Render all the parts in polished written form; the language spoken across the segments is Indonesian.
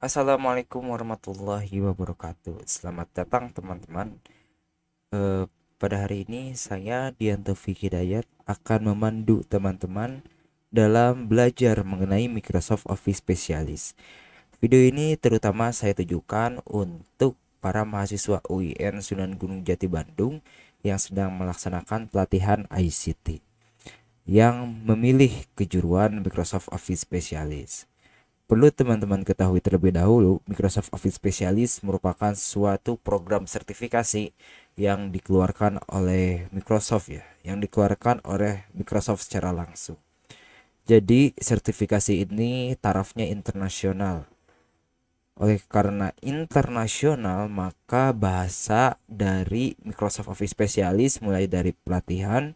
Assalamualaikum warahmatullahi wabarakatuh. Selamat datang teman-teman. Eh, Pada hari ini saya Dianto Fikri Hidayat akan memandu teman-teman dalam belajar mengenai Microsoft Office Specialist. Video ini terutama saya tujukan untuk para mahasiswa UIN Sunan Gunung Jati Bandung yang sedang melaksanakan pelatihan ICT yang memilih kejuruan Microsoft Office Specialist. Perlu teman-teman ketahui terlebih dahulu, Microsoft Office Specialist merupakan suatu program sertifikasi yang dikeluarkan oleh Microsoft ya, yang dikeluarkan oleh Microsoft secara langsung. Jadi, sertifikasi ini tarafnya internasional. Oleh karena internasional, maka bahasa dari Microsoft Office Specialist mulai dari pelatihan,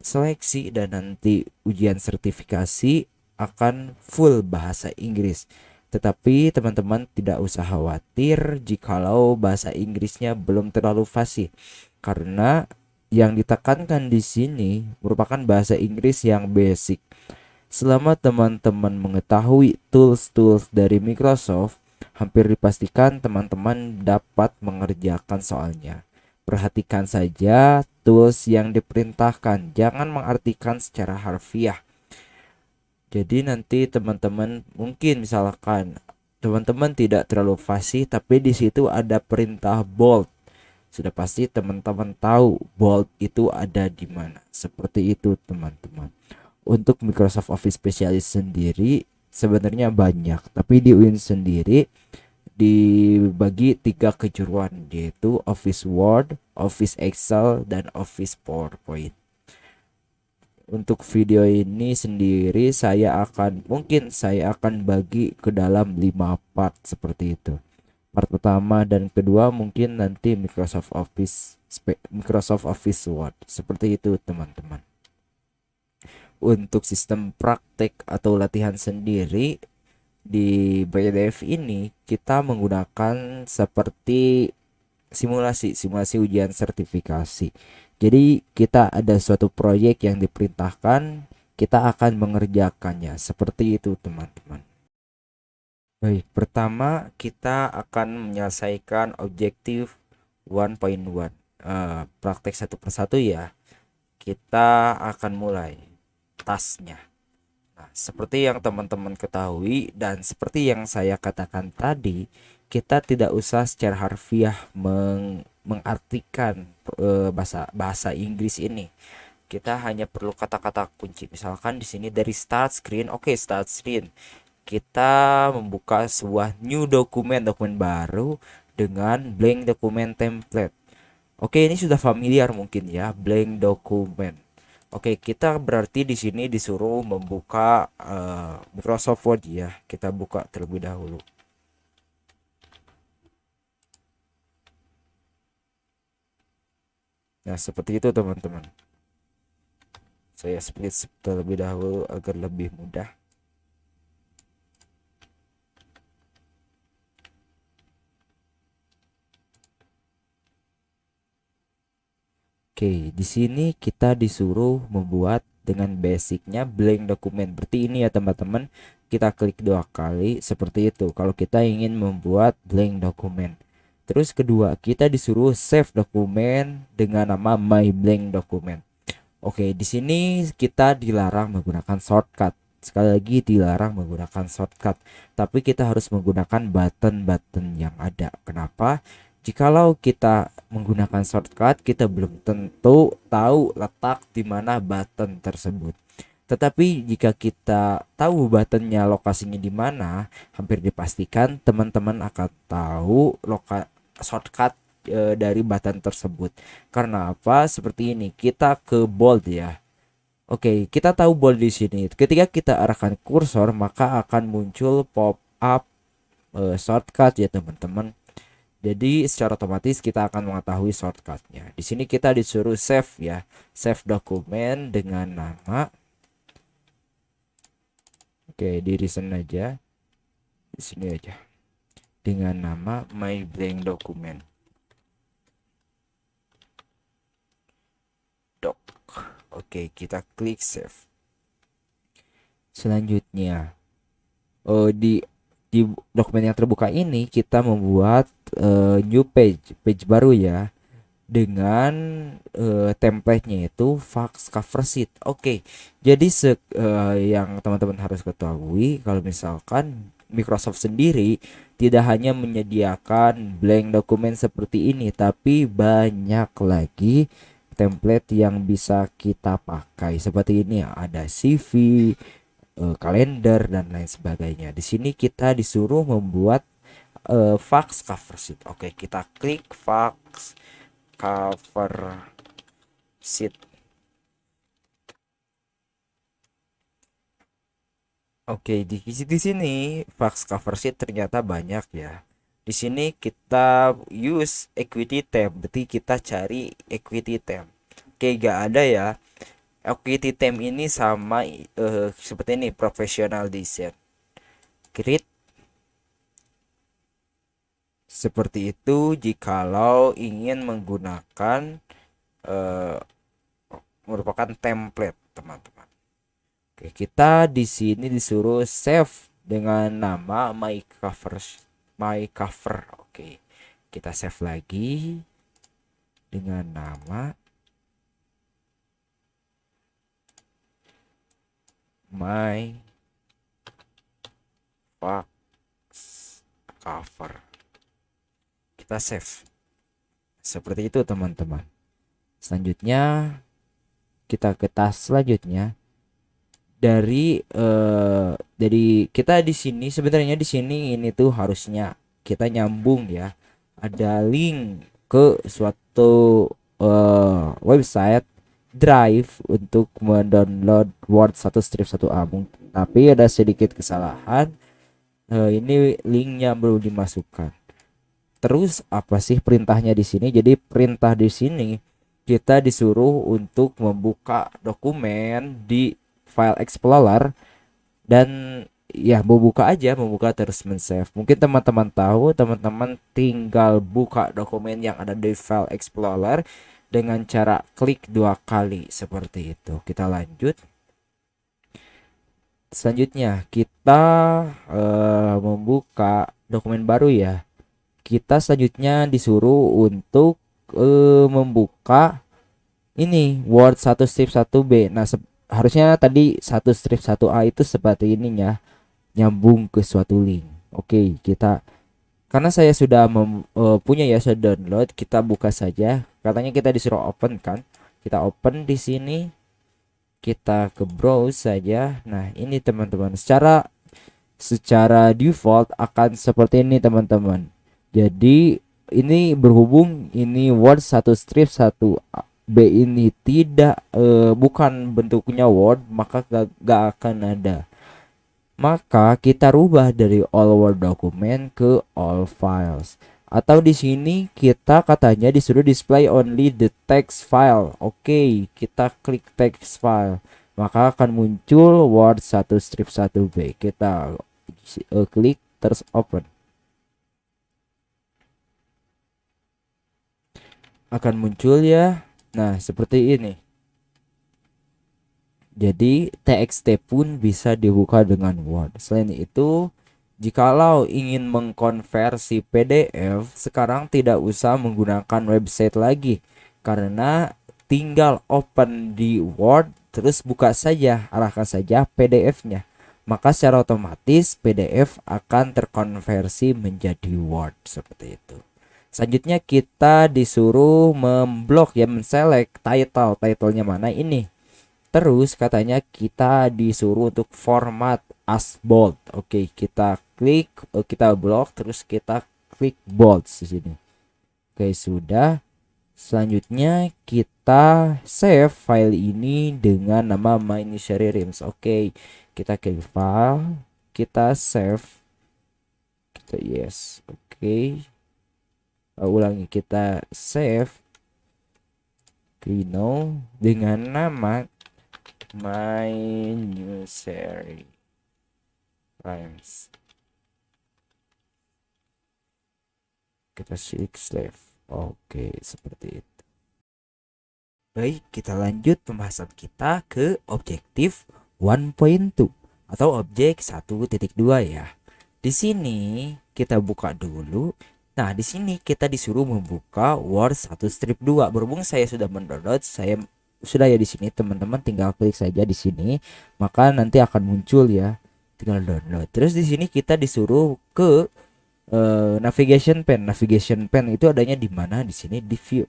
seleksi, dan nanti ujian sertifikasi akan full bahasa Inggris. Tetapi teman-teman tidak usah khawatir jikalau bahasa Inggrisnya belum terlalu fasih, karena yang ditekankan di sini merupakan bahasa Inggris yang basic. Selama teman-teman mengetahui tools-tools dari Microsoft, hampir dipastikan teman-teman dapat mengerjakan soalnya. Perhatikan saja tools yang diperintahkan, jangan mengartikan secara harfiah. Jadi nanti teman-teman mungkin misalkan teman-teman tidak terlalu fasih tapi di situ ada perintah bold. Sudah pasti teman-teman tahu bold itu ada di mana. Seperti itu teman-teman. Untuk Microsoft Office Specialist sendiri sebenarnya banyak, tapi di UIN sendiri dibagi tiga kejuruan yaitu Office Word, Office Excel, dan Office PowerPoint. Untuk video ini sendiri saya akan bagi ke dalam 5 part seperti itu. Part pertama dan kedua mungkin nanti Microsoft Office Word. Seperti itu teman-teman. Untuk sistem praktek atau latihan sendiri di PDF ini kita menggunakan seperti simulasi ujian sertifikasi. Jadi kita ada suatu proyek yang diperintahkan, kita akan mengerjakannya. Seperti itu teman-teman. Baik, pertama kita akan menyelesaikan objektif 1.1. Praktek satu persatu ya. Kita akan mulai tasnya. Nah, seperti yang teman-teman ketahui dan seperti yang saya katakan tadi, kita tidak usah secara harfiah mengartikan bahasa bahasa Inggris ini. Kita hanya perlu kata-kata kunci. Misalkan di sini dari start screen, oke, start screen. Kita membuka sebuah new dokumen baru dengan blank dokumen template. Oke, ini sudah familiar mungkin ya, blank dokumen. Oke, kita berarti di sini disuruh membuka Microsoft Word ya. Kita buka terlebih dahulu. Nah, seperti itu teman-teman. Saya split terlebih dahulu agar lebih mudah. Oke, di sini kita disuruh membuat dengan basicnya blank dokumen. Berarti ini ya teman-teman, kita klik dua kali seperti itu. Kalau kita ingin membuat blank dokumen. Terus kedua, kita disuruh save dokumen dengan nama my blank dokumen. Oke, di sini kita dilarang menggunakan shortcut. Sekali lagi dilarang menggunakan shortcut, tapi kita harus menggunakan button-button yang ada. Kenapa? Jikalau kita menggunakan shortcut, kita belum tentu tahu letak di mana button tersebut. Tetapi jika kita tahu buttonnya lokasinya di mana, hampir dipastikan teman-teman akan tahu shortcut dari button tersebut. Karena apa? Seperti ini, kita ke bold ya. Oke, kita tahu bold di sini. Ketika kita arahkan kursor, maka akan muncul pop up shortcut ya teman-teman. Jadi secara otomatis kita akan mengetahui shortcutnya. Di sini kita disuruh save ya, save dokumen dengan nama. Oke, di recent aja, di sini aja, dengan nama my blank document. Doc. Oke, kita klik save. Selanjutnya, di Di dokumen yang terbuka ini kita membuat new page baru ya, dengan template-nya itu fax cover sheet. Oke. Jadi yang teman-teman harus ketahui kalau misalkan Microsoft sendiri tidak hanya menyediakan blank dokumen seperti ini, tapi banyak lagi template yang bisa kita pakai. Seperti ini ya, ada CV, kalender dan lain sebagainya. Di sini kita disuruh membuat fax cover sheet. Oke, kita klik fax cover sheet. Oke, di sini fax cover sheet ternyata banyak ya. Di sini kita use equity theme, berarti kita cari equity theme. Oke, gak ada ya. Equity theme ini sama seperti ini, professional design. Create seperti itu jikalau ingin menggunakan eh, merupakan template, teman-teman. Oke, kita di sini disuruh save dengan nama my cover. Oke, kita save lagi dengan nama my cover. Kita save. Seperti itu, teman-teman. Selanjutnya kita ke task selanjutnya. Dari kita di sini sebenarnya di sini ini tuh harusnya kita nyambung ya, ada link ke suatu website drive untuk mendownload Word 1/1a, tapi ada sedikit kesalahan. Ini linknya belum dimasukkan. Terus apa sih perintahnya di sini? Jadi perintah di sini kita disuruh untuk membuka dokumen di file explorer dan ya membuka terus men-save. Mungkin teman-teman tahu, teman-teman tinggal buka dokumen yang ada di file explorer dengan cara klik 2 kali seperti itu. Kita lanjut. Selanjutnya kita membuka dokumen baru ya. Kita selanjutnya disuruh untuk membuka ini Word 1/1b. Nah, harusnya tadi 1/1a itu seperti ininya, nyambung ke suatu link. Oke, kita karena saya sudah punya ya, saya download, kita buka saja. Katanya kita disuruh open kan. Kita open di sini. Kita ke browse saja. Nah, ini teman-teman. Secara default akan seperti ini, teman-teman. Jadi ini berhubung ini Word 1/1b ini tidak bukan bentuknya Word, maka gak akan ada. Maka kita rubah dari all Word document ke all files. Atau di sini kita katanya disuruh display only the text file. Oke, kita klik text file. Maka akan muncul Word 1/1b. Kita klik terus open. Akan muncul ya. Nah, seperti ini. Jadi TXT pun bisa dibuka dengan Word. Selain itu, jikalau ingin mengkonversi PDF, sekarang tidak usah menggunakan website lagi, karena tinggal open di Word, terus buka saja, arahkan saja PDF-nya. Maka secara otomatis PDF akan terkonversi menjadi Word seperti itu. Selanjutnya kita disuruh memblok ya, menselect title-nya mana ini. Terus katanya kita disuruh untuk format as bold. Oke, kita klik, kita blok, terus kita klik bold di sini. Oke, sudah. Selanjutnya kita save file ini dengan nama my_initiary_rims. Oke, kita klik file, kita save, kita yes. Oke, ulangi, kita save Kino dengan nama my_initiary_rims. Kita save. Oke, seperti itu. Baik, kita lanjut pembahasan kita ke objektif 1.2 atau objek 1.2 ya. Di Di sini kita buka dulu. Nah, di sini kita disuruh membuka Word 1 strip 2. Berhubung saya sudah mendownload, saya sudah ya di sini, teman-teman tinggal klik saja di sini, maka nanti akan muncul ya. Tinggal download. Terus di sini kita disuruh ke navigation pen. Navigation pen itu adanya di mana? Di sini di view.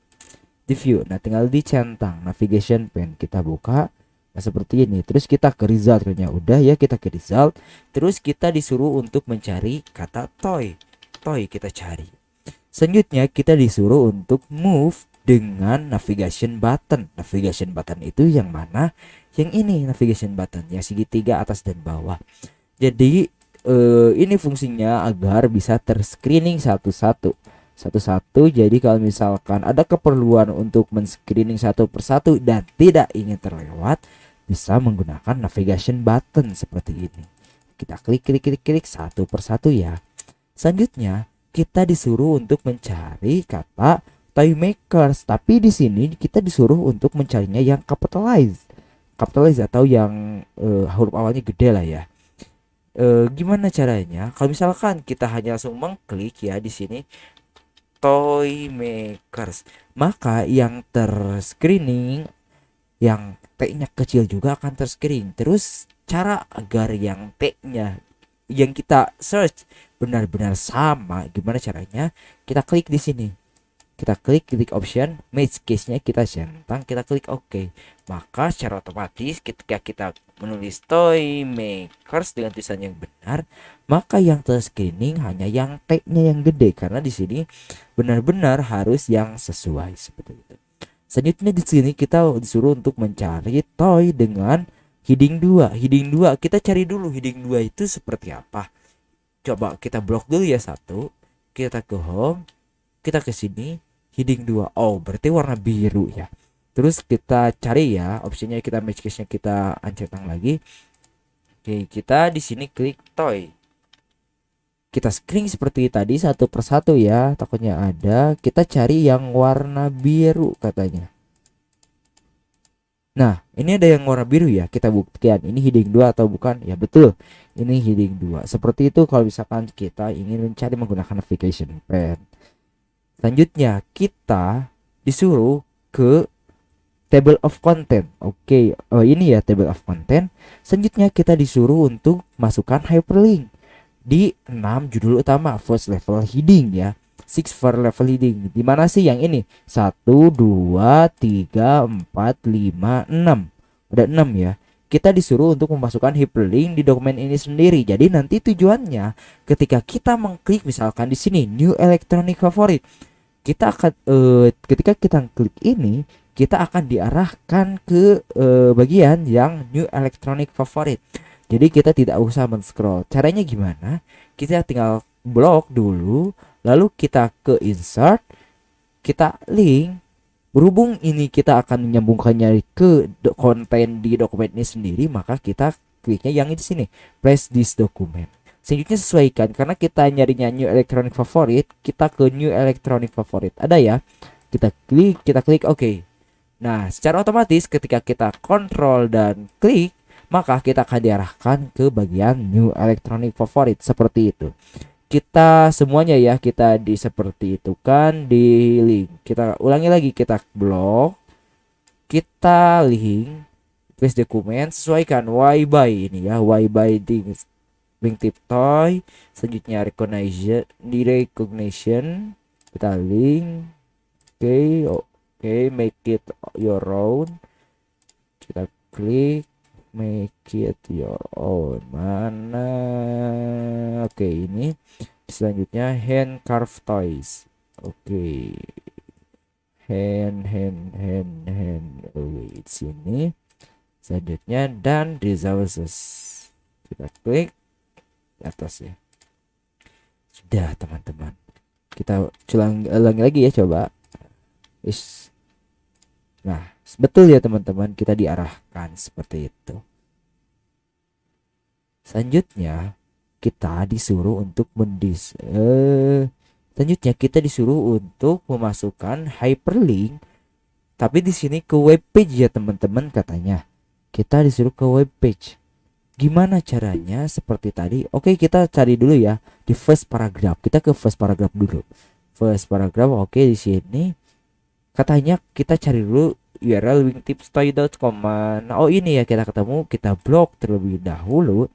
Di view. Nah, tinggal dicentang navigation pen. Kita buka. Nah, seperti ini. Terus kita ke result, udah ya, kita ke result. Terus kita disuruh untuk mencari kata toy. Toy kita cari. Selanjutnya kita disuruh untuk move dengan navigation button. Navigation button itu yang mana? Yang ini navigation button, yang segitiga atas dan bawah. Jadi ini fungsinya agar bisa terscreening satu-satu. Jadi kalau misalkan ada keperluan untuk men-screening satu persatu dan tidak ingin terlewat, bisa menggunakan navigation button seperti ini. Kita klik satu persatu ya. Selanjutnya kita disuruh untuk mencari kata toy makers, tapi di sini kita disuruh untuk mencarinya yang capitalize atau yang huruf awalnya gede lah ya. Gimana caranya? Kalau misalkan kita hanya langsung mengklik ya di sini toy makers, maka yang terscreening yang T-nya kecil juga akan terscreen. Terus cara agar yang T-nya yang kita search benar-benar sama, gimana caranya? Kita klik di sini. Kita klik option, match case-nya kita centang, kita klik OK. Maka secara otomatis ketika kita menulis toy makers dengan tulisan yang benar, maka yang terscreening hanya yang T-nya yang gede, karena di sini benar-benar harus yang sesuai seperti itu. Selanjutnya di sini kita disuruh untuk mencari toy dengan heading 2. Heading 2 kita cari dulu heading 2 itu seperti apa. Coba kita blok dulu ya satu. Kita ke home, kita ke sini heading 2. Oh, berarti warna biru ya. Terus kita cari ya opsinya, kita match case-nya kita centang lagi. Oke, kita di sini klik toy. Kita screen seperti tadi satu persatu ya, takutnya ada. Kita cari yang warna biru katanya. Nah, ini ada yang warna biru ya. Kita buktikan ini heading 2 atau bukan. Ya betul, ini heading 2. Seperti itu kalau misalkan kita ingin mencari menggunakan navigation pen. Selanjutnya kita disuruh ke table of content. Oke, ini ya table of content. Selanjutnya kita disuruh untuk masukkan hyperlink di 6 judul utama first level heading ya. 6 first level heading. Di mana sih yang ini? 1 2 3 4 5 6. Ada 6 ya. Kita disuruh untuk memasukkan hyperlink di dokumen ini sendiri. Jadi nanti tujuannya ketika kita mengklik misalkan di sini new electronic favorite, kita akan ketika kita klik ini, kita akan diarahkan ke bagian yang new electronic favorite. Jadi kita tidak usah men-scroll. Caranya gimana? Kita tinggal blok dulu, lalu kita ke insert, kita link. Berhubung ini kita akan menyambungkannya ke konten di dokumen ini sendiri, maka kita kliknya yang di sini, place this document. Selanjutnya sesuaikan, karena kita nyarinya new electronic favorite, kita ke new electronic favorite. Ada ya? Kita klik OK. Nah, secara otomatis ketika kita kontrol dan klik, maka kita akan diarahkan ke bagian new electronic favorite seperti itu. Kita semuanya ya, kita seperti itu kan di link. Kita ulangi lagi, kita blok, kita link, place dokumen, sesuaikan why by ini ya, why by things link tip toy. Selanjutnya recognition kita link. Oke, make it your own. Kita klik make it your own. Mana? Oke, ini selanjutnya hand carved toys. Oke. Hand. Oke, di sini. Selanjutnya dan resources. Kita klik di atas ya. Sudah teman-teman. Kita ulangi lagi ya, coba. Nah, betul ya teman-teman, kita diarahkan seperti itu. Selanjutnya kita disuruh untuk selanjutnya kita disuruh untuk memasukkan hyperlink, tapi di sini ke web page ya teman-teman katanya. Kita disuruh ke web page. Gimana caranya? Seperti tadi. Oke, kita cari dulu ya di first paragraph. Kita ke first paragraph dulu. First paragraph. Oke, di sini katanya kita cari dulu URL wingtipstory.com. Nah, oh ini ya, kita ketemu, kita blok terlebih dahulu.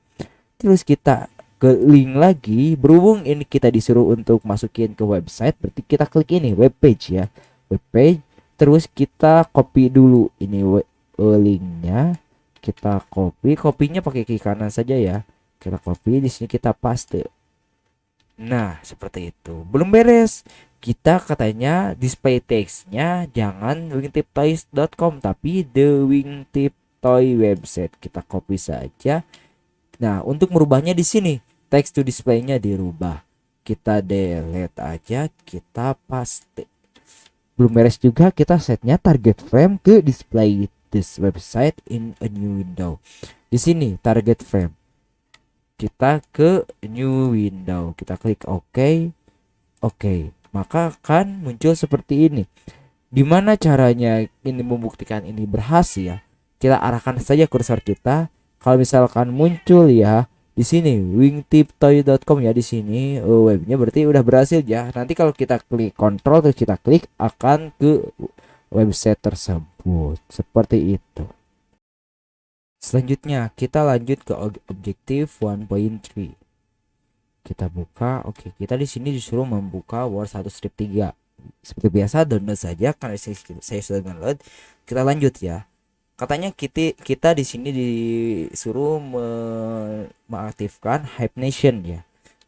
Terus kita ke link lagi. Berhubung ini kita disuruh untuk masukin ke website, berarti kita klik ini web page ya. Web page. Terus kita copy dulu ini linknya. Kita kopinya pakai klik kanan saja ya. Kita copy, di sini kita paste. Nah, seperti itu. Belum beres. Kita katanya display textnya jangan wingtiptoys.com tapi the wingtip toy website. Kita copy saja. Nah, untuk merubahnya di sini text to display-nya dirubah. Kita delete aja, kita paste. Belum beres juga, kita setnya target frame ke display this website in a new window. Di sini target frame. Kita ke new window, kita klik OK. Oke, maka akan muncul seperti ini. Gimana caranya ini membuktikan ini berhasil? Kita arahkan saja kursor kita. Kalau misalkan muncul ya di sini wingtiptoy.com ya, di sini webnya berarti udah berhasil ya. Nanti kalau kita klik kontrol terus kita klik akan ke website tersebut seperti itu. Selanjutnya kita lanjut ke objektif 1.3. Kita buka. Oke, kita di sini disuruh membuka Word 1/3. Seperti biasa download saja karena saya sudah download. Kita lanjut ya. Katanya kita di sini disuruh mengaktifkan Hibernation ya.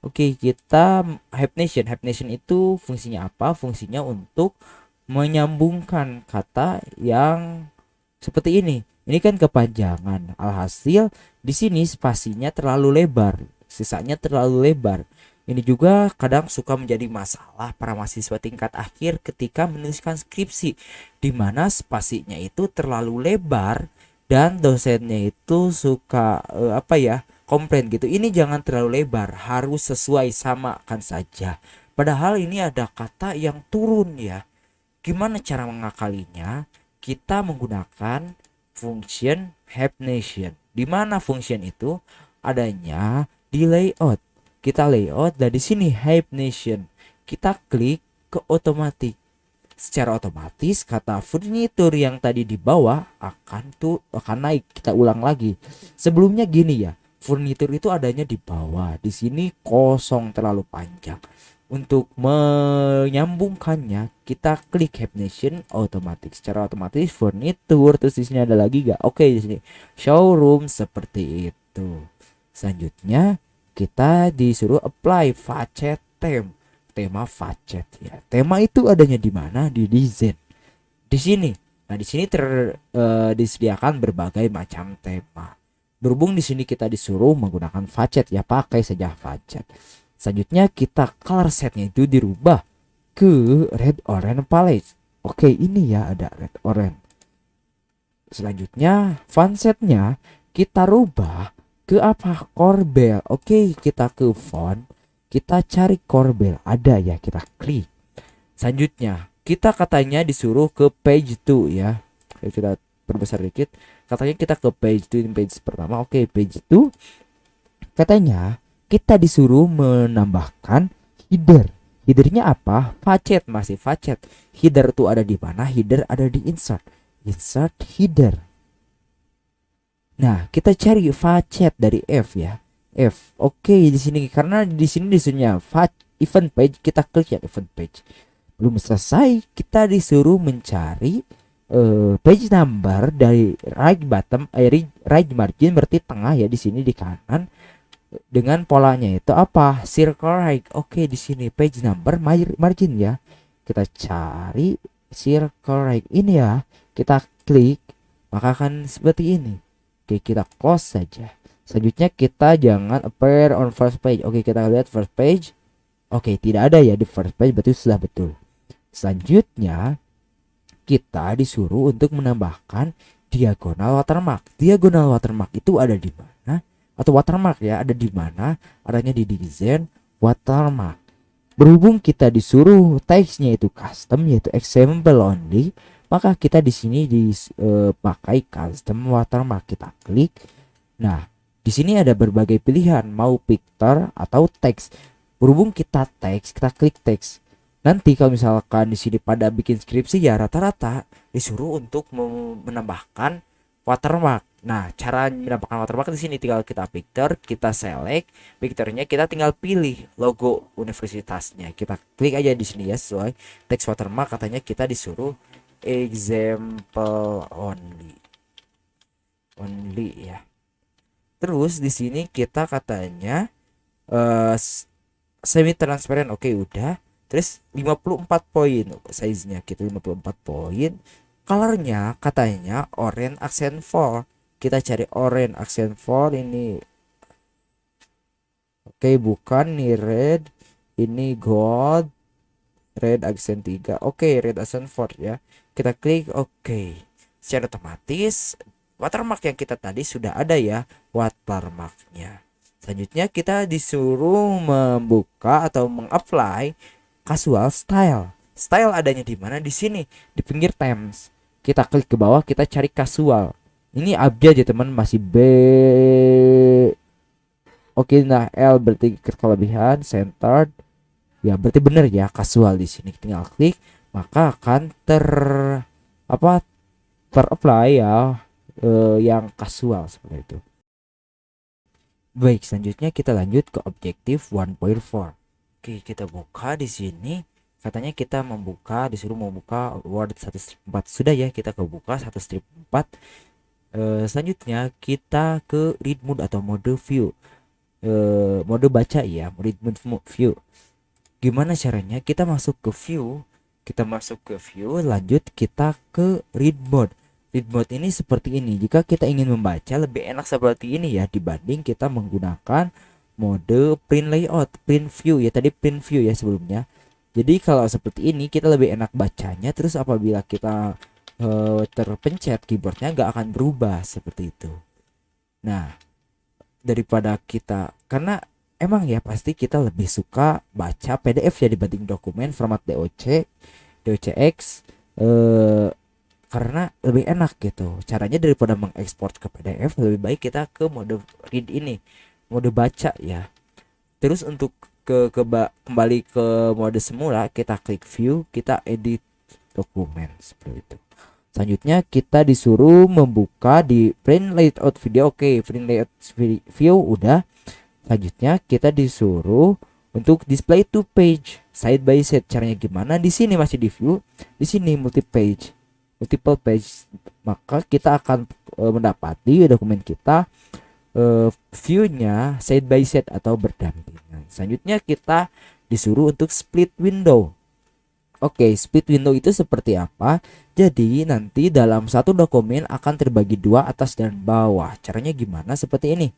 Oke, kita Hibernation itu fungsinya apa? Fungsinya untuk menyambungkan kata yang seperti ini. Ini kan kepanjangan. Alhasil di sini spasinya terlalu lebar, sisanya terlalu lebar. Ini juga kadang suka menjadi masalah para mahasiswa tingkat akhir ketika menuliskan skripsi, di mana spasinya itu terlalu lebar dan dosennya itu suka komplain gitu. Ini jangan terlalu lebar, harus sesuai, samakan saja. Padahal ini ada kata yang turun ya. Gimana cara mengakalinya? Kita menggunakan function Hibernation. Di mana function itu adanya di layout. Kita layout dan di sini Hibernation. Kita klik ke otomatis. Secara otomatis kata furniture yang tadi di bawah akan naik. Kita ulang lagi. Sebelumnya gini ya. Furniture itu adanya di bawah. Di sini kosong terlalu panjang. Untuk menyambungkannya kita klik Hibernation otomatis. Secara otomatis furniture, terus di sini ada lagi gak? Oke, di sini showroom seperti itu. Selanjutnya kita disuruh apply facet tema facet ya. Tema itu adanya di mana? Di design. Di sini. Nah, di sini disediakan berbagai macam tema. Berhubung di sini kita disuruh menggunakan facet ya, pakai saja facet. Selanjutnya kita color setnya itu dirubah ke red orange palette. Oke, ini ya ada red orange. Selanjutnya font setnya kita rubah ke apa? Corbel. Oke, kita ke font, kita cari Corbel, ada ya, kita klik. Selanjutnya kita katanya disuruh ke page 2 ya. Oke, kita perbesar dikit. Katanya kita ke page 2, page pertama. Oke, page 2. Katanya kita disuruh menambahkan header. Headernya apa? Facet, masih facet. Header itu ada di mana? Header ada di insert. Insert header. Nah, kita cari facet dari F ya. F. Oke, di sini karena di sini disuruhnya event page, kita klik ya event page. Belum selesai, kita disuruh mencari page number dari right bottom, right margin berarti tengah ya, di sini di kanan. Dengan polanya itu apa? Circle right. Oke, di sini page number margin ya. Kita cari circle right ini ya. Kita klik, maka akan seperti ini. Oke, kita close saja. Selanjutnya kita jangan appear on first page. Oke, kita lihat first page. Oke, tidak ada ya di first page, berarti sudah betul. Selanjutnya kita disuruh untuk menambahkan diagonal watermark. Diagonal watermark itu ada di mana? Atau watermark ya, ada di mana? Adanya di design watermark. Berhubung kita disuruh teksnya itu custom, yaitu example only, maka kita di sini pakai custom watermark. Kita klik. Nah, Di sini ada berbagai pilihan, mau picture atau teks. Berhubung kita teks, kita klik teks. Nanti kalau misalkan di sini pada bikin skripsi ya rata-rata disuruh untuk menambahkan watermark. Nah, cara menambahkan watermark di sini tinggal kita picture, kita select, picture-nya kita tinggal pilih logo universitasnya. Kita klik aja di sini ya sesuai teks watermark, katanya kita disuruh example only ya. Terus di sini kita katanya semi transparent, oke udah. Terus 54 poin size-nya kita 54 poin. Colornya katanya orange accent 4. Kita cari orange accent 4 ini. Oke, bukan nih red. Ini gold. Red accent 3. Oke, red accent 4 ya. Kita klik oke. Secara otomatis watermark yang kita tadi sudah ada ya watermarknya. Selanjutnya kita disuruh membuka atau mengapply casual style. Style adanya di mana? Di sini, di pinggir themes. Kita klik ke bawah, kita cari casual. Ini abjad ya teman, masih B. Oke, nah L berarti kelebihan, centered. Ya, berarti benar ya casual di sini. Tinggal klik, maka akan ter-apply ya yang casual seperti itu. Baik, selanjutnya kita lanjut ke objektif 1.4. Oke, kita buka di sini. Katanya kita disuruh membuka Word 1/4. Sudah ya, kita kebuka 1/4. Selanjutnya kita ke read mode atau mode view. Mode baca ya, read mode view. Gimana caranya? Kita masuk ke view. Lanjut kita ke read mode. Read mode ini seperti ini. Jika kita ingin membaca lebih enak seperti ini ya dibanding kita menggunakan mode print layout, print view ya, tadi print view ya sebelumnya. Jadi kalau seperti ini kita lebih enak bacanya. Terus apabila kita terpencet keyboardnya nggak akan berubah seperti itu. Nah, daripada kita, karena emang ya pasti kita lebih suka baca PDF ya dibanding dokumen format DOCX karena lebih enak gitu caranya. Daripada mengekspor ke PDF, lebih baik kita ke mode read ini, mode baca ya. Terus untuk kembali ke mode semula, kita klik view, kita edit dokumen seperti itu. Selanjutnya kita disuruh membuka di print layout video. Oke, print layout view udah. Selanjutnya kita disuruh untuk display to page side by side. Caranya gimana? Di sini masih di view, di sini multiple page, maka kita akan mendapati dokumen kita view-nya side by side atau berdampingan. Selanjutnya kita disuruh untuk split window. Oke, split window itu seperti apa? Jadi nanti dalam satu dokumen akan terbagi dua, atas dan bawah. Caranya gimana? Seperti ini.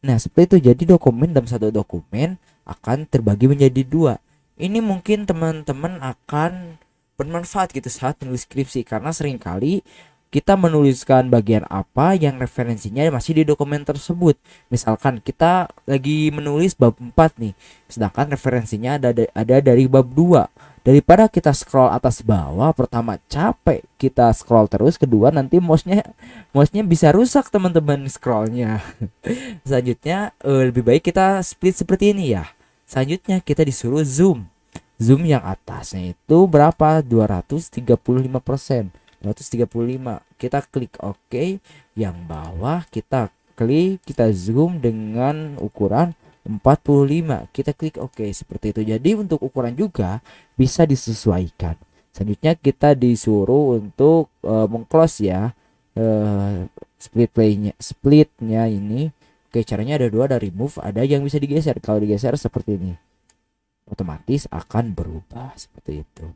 Nah, seperti itu. Jadi dalam satu dokumen akan terbagi menjadi dua. Ini mungkin teman-teman akan bermanfaat gitu saat menulis skripsi, karena seringkali kita menuliskan bagian apa yang referensinya masih di dokumen tersebut. Misalkan kita lagi menulis bab 4 nih, sedangkan referensinya ada dari bab 2. Daripada kita scroll atas bawah, pertama capek kita scroll terus, kedua nanti mouse-nya bisa rusak teman-teman scrollnya. Selanjutnya lebih baik kita split seperti ini ya. Selanjutnya kita disuruh zoom yang atasnya itu berapa? 235%. 235. Kita klik OK. Yang bawah kita klik, kita zoom dengan ukuran 45. Kita klik OK seperti itu. Jadi untuk ukuran juga bisa disesuaikan. Selanjutnya kita disuruh untuk mengclose ya splitnya ini. Oke, caranya ada dua, ada remove, ada yang bisa digeser. Kalau digeser seperti ini, otomatis akan berubah seperti itu.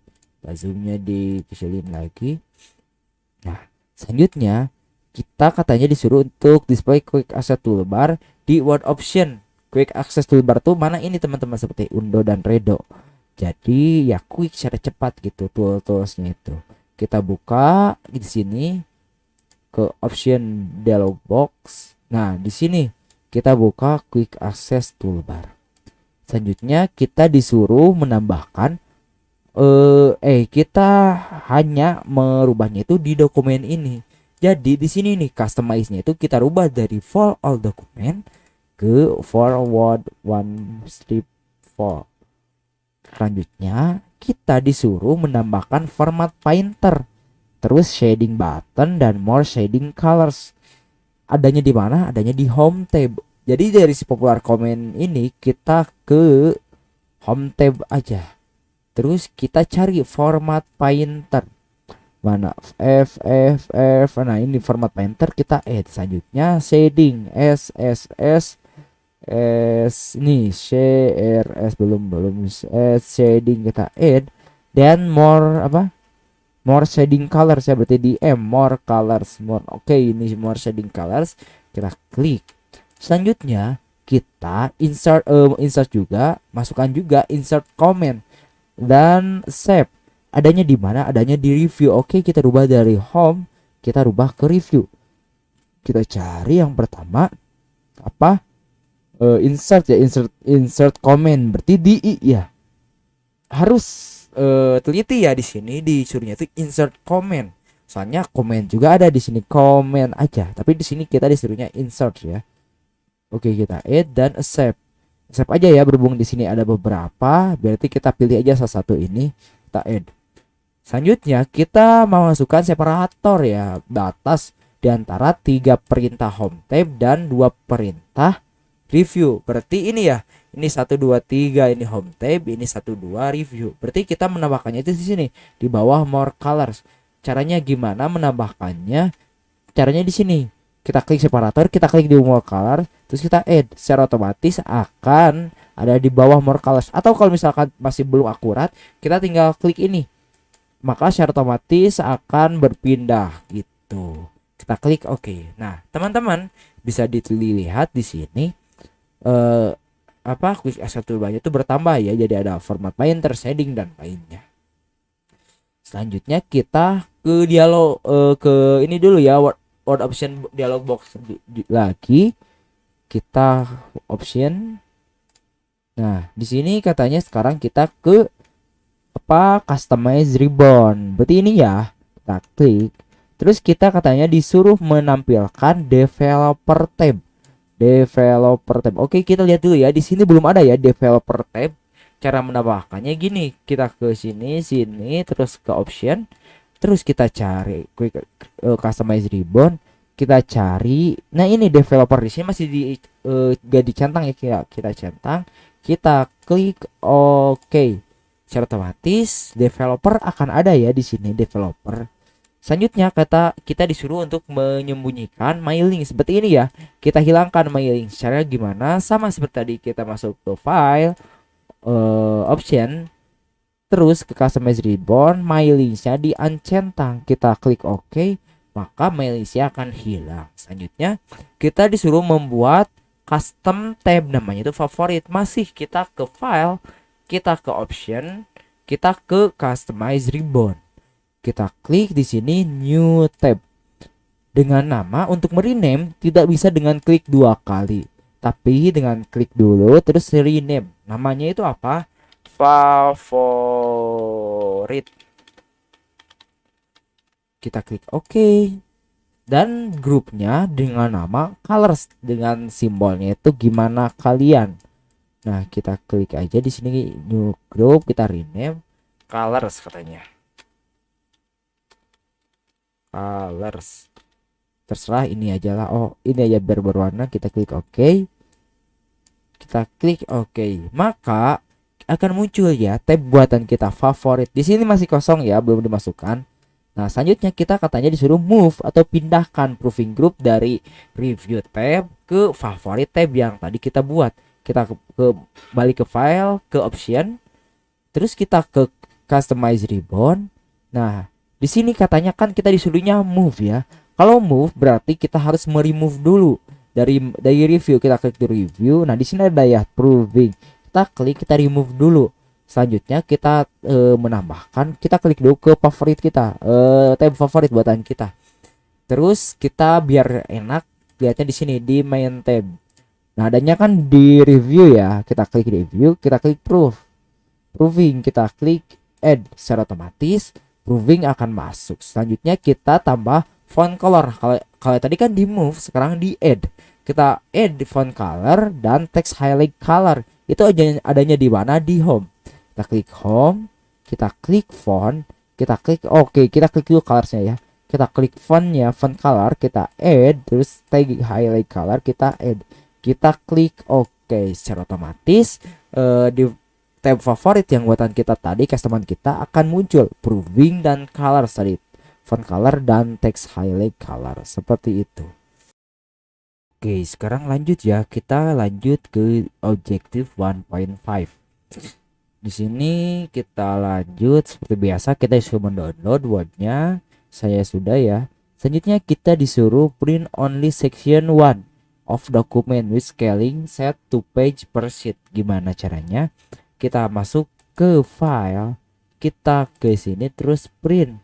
Zoomnya dikecilin lagi. Nah, selanjutnya kita katanya disuruh untuk display quick access toolbar di word option. Quick access toolbar tuh mana ini teman-teman, seperti Undo dan Redo. Jadi ya quick, secara cepat gitu toolsnya itu. Kita buka di sini ke option dialog box. Nah, di sini kita buka quick access toolbar. Selanjutnya kita disuruh menambahkan kita hanya merubahnya itu di dokumen ini. Jadi di sini nih customize-nya itu kita rubah dari full all document ke forward one strip for. Selanjutnya kita disuruh menambahkan format painter, terus shading button dan more shading colors. Adanya di mana? Adanya di home tab. Jadi dari si popular comment ini kita ke home tab aja. Terus kita cari format painter. Mana F. Nah, ini format painter kita add. Selanjutnya shading SSS ini CRS belum shading kita add, dan more shading colors ya, berarti di more colors oke, ini more shading colors kita klik. Selanjutnya kita insert juga, masukkan juga insert comment dan save. Adanya di mana? Adanya di review. Oke, kita rubah dari home kita rubah ke review. Kita cari yang pertama apa, insert ya, insert comment, berarti di ya. Harus teliti ya, di sini disuruhnya itu insert comment. Soalnya komen juga ada di sini, comment aja, tapi di sini kita disuruhnya insert ya. Oke, kita add dan accept. Accept aja ya, berhubung di sini ada beberapa, berarti kita pilih aja salah satu ini, kita add. Selanjutnya kita mau masukkan separator ya, batas di antara 3 perintah home tab dan 2 perintah review. Berarti ini ya, ini 1 2 3 ini home tab, ini 1 2 review. Berarti kita menambahkannya itu di sini di bawah more colors. Caranya gimana menambahkannya? Caranya di sini. Kita klik separator, kita klik di more color, terus kita add. Secara otomatis akan ada di bawah more colors. Atau kalau misalkan masih belum akurat, kita tinggal klik ini. Maka secara otomatis akan berpindah gitu. Kita klik oke. Nah, teman-teman bisa dilihat di sini quick access toolbar itu bertambah ya, jadi ada format painter, shading dan lainnya. Selanjutnya kita ke dialog ke ini dulu ya, word option dialog box lagi. Kita option. Nah, di sini katanya sekarang kita ke customize ribbon. Berarti ini ya, kita klik. Terus kita katanya disuruh menampilkan developer tab. Oke, kita lihat dulu ya. Di sini belum ada ya developer tab. Cara menambahkannya gini, kita ke sini, terus ke option, terus kita cari quick customize ribbon, kita cari. Nah, ini developer di sini masih gak dicentang ya, kita centang, kita klik oke. Secara otomatis developer akan ada ya di sini developer. Selanjutnya kita disuruh untuk menyembunyikan mailing seperti ini ya. Kita hilangkan mailing. Caranya gimana? Sama seperti tadi, kita masuk ke file, option, terus ke customize ribbon, mailingsnya di uncentang. Kita klik OK, maka mailingsnya akan hilang. Selanjutnya kita disuruh membuat custom tab, namanya itu favorit. Masih kita ke file, kita ke option, kita ke customize ribbon. Kita klik di sini new tab dengan nama. Untuk merename tidak bisa dengan klik 2 kali, tapi dengan klik dulu terus rename. Namanya itu apa? Favorit. Kita klik OK. Dan grupnya dengan nama colors, dengan simbolnya itu gimana kalian. Nah, kita klik aja di sini new group, kita rename colors katanya. Colors. Terserah ini aja lah. Oh, ini aja biar berwarna. Kita klik OK. Kita klik OK. Maka akan muncul ya tab buatan kita favorit. Di sini masih kosong ya, belum dimasukkan. Nah, selanjutnya kita katanya disuruh move atau pindahkan proving group dari review tab ke favorit tab yang tadi kita buat. Kita balik ke file, ke option, terus kita ke customize ribbon. Nah, di sini katanya kan kita disuruhnya move ya. Kalau move berarti kita harus meremove dulu dari review. Kita klik di review. Nah, di sini ada ya proving. Kita klik, kita remove dulu. Selanjutnya kita menambahkan, kita klik dulu ke favorit kita, tab favorit buatan kita. Terus kita biar enak lihatnya di sini di main tab. Nah, adanya kan di review ya. Kita klik review, kita klik proving, kita klik add. Secara otomatis proving akan masuk. Selanjutnya kita tambah font color. Kalau tadi kan di move, sekarang di add. Kita add font color dan text highlight color. Itu adanya di mana? Di home. Kita klik home, kita klik font, kita klik kita klik dulu colorsnya ya. Kita klik fontnya, font color, kita add, terus tag highlight color kita add. Kita klik secara otomatis di tab favorit yang buatan kita tadi, customer kita akan muncul proving dan color tadi, font color dan text highlight color seperti itu. Sekarang lanjut ya, kita lanjut ke objective 1.5. Di sini kita lanjut seperti biasa, kita disuruh mendownload Word-nya. Saya sudah ya. Selanjutnya kita disuruh print only section 1 of document with scaling set to page per sheet. Gimana caranya? Kita masuk ke file, kita ke sini terus print.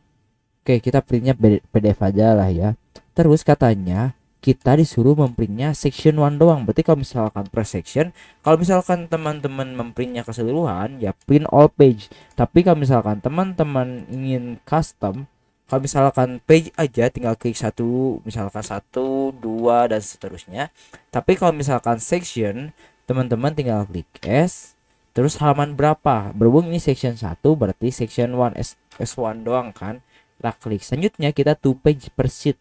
Kita printnya PDF aja lah ya. Terus katanya kita disuruh memprintnya section 1 doang. Berarti kalau misalkan per section, kalau misalkan teman-teman memprintnya keseluruhan ya print all page. Tapi kalau misalkan teman-teman ingin custom, kalau misalkan page aja tinggal klik satu, misalkan 1, 2 dan seterusnya. Tapi kalau misalkan section, teman-teman tinggal klik S, terus halaman berapa. Berhubung ini section 1 berarti section 1 S1 doang kan. Kita klik. Selanjutnya kita 2 page per sheet.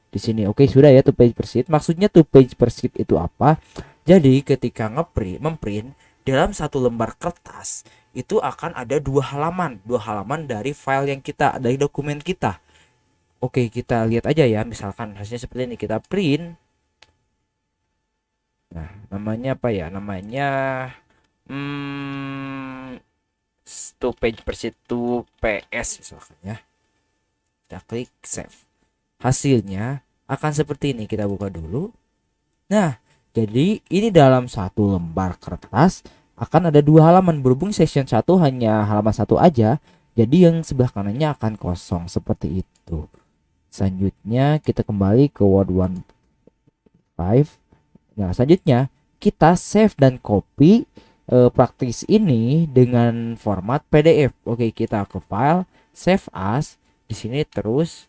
Di sini sudah ya, 2 page per sheet. Maksudnya 2 page per sheet itu apa? Jadi ketika memprint dalam satu lembar kertas itu akan ada 2 halaman dari file yang dari dokumen kita. Kita lihat aja ya, misalkan hasilnya seperti ini, kita print. Nah, namanya apa ya? Namanya 2 page per sheet 2 PS misalkan ya. Kita klik save. Hasilnya akan seperti ini, kita buka dulu. Nah, jadi ini dalam satu lembar kertas akan ada 2 halaman. Berhubung section 1 hanya halaman 1 aja, jadi yang sebelah kanannya akan kosong seperti itu. Selanjutnya kita kembali ke Word 1.5. Nah, selanjutnya kita save dan copy praktis ini dengan format PDF. Kita ke file, save as. Di sini terus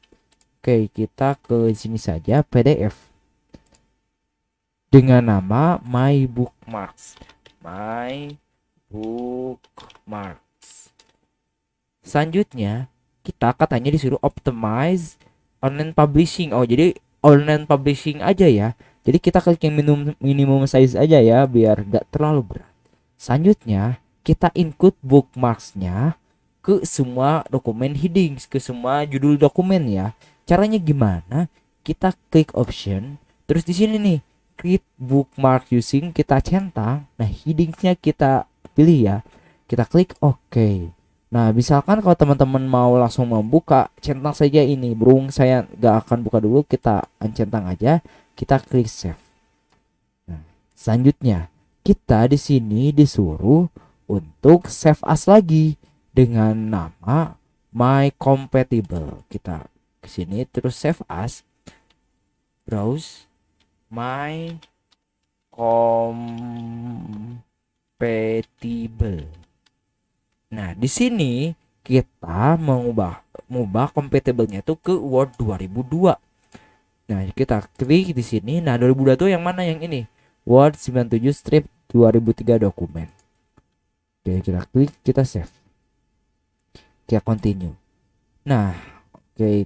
kita ke sini saja, PDF dengan nama My Bookmarks. Selanjutnya kita katanya disuruh optimize online publishing. Jadi online publishing aja ya. Jadi kita klik yang minimum size aja ya, biar gak terlalu berat. Selanjutnya kita include bookmarksnya ke semua dokumen headings, ke semua judul dokumen ya. Caranya gimana? Kita klik option, terus di sini nih create bookmark using, kita centang. Nah, headingsnya kita pilih ya. Kita klik OK. Nah, misalkan kalau teman-teman mau langsung membuka, centang saja ini. Berhubung saya gak akan buka dulu, kita uncentang aja. Kita klik save. Nah, selanjutnya kita di sini disuruh untuk save as lagi dengan nama My Compatible. Kita ke sini terus save as, browse My Compatible. Nah, di sini kita mengubah compatible-nya itu ke Word 2002. Nah, kita klik di sini. Nah, 2002 itu yang mana? Yang ini, Word 97 strip 2003 dokumen. Kita klik, kita save, kita continue. Nah,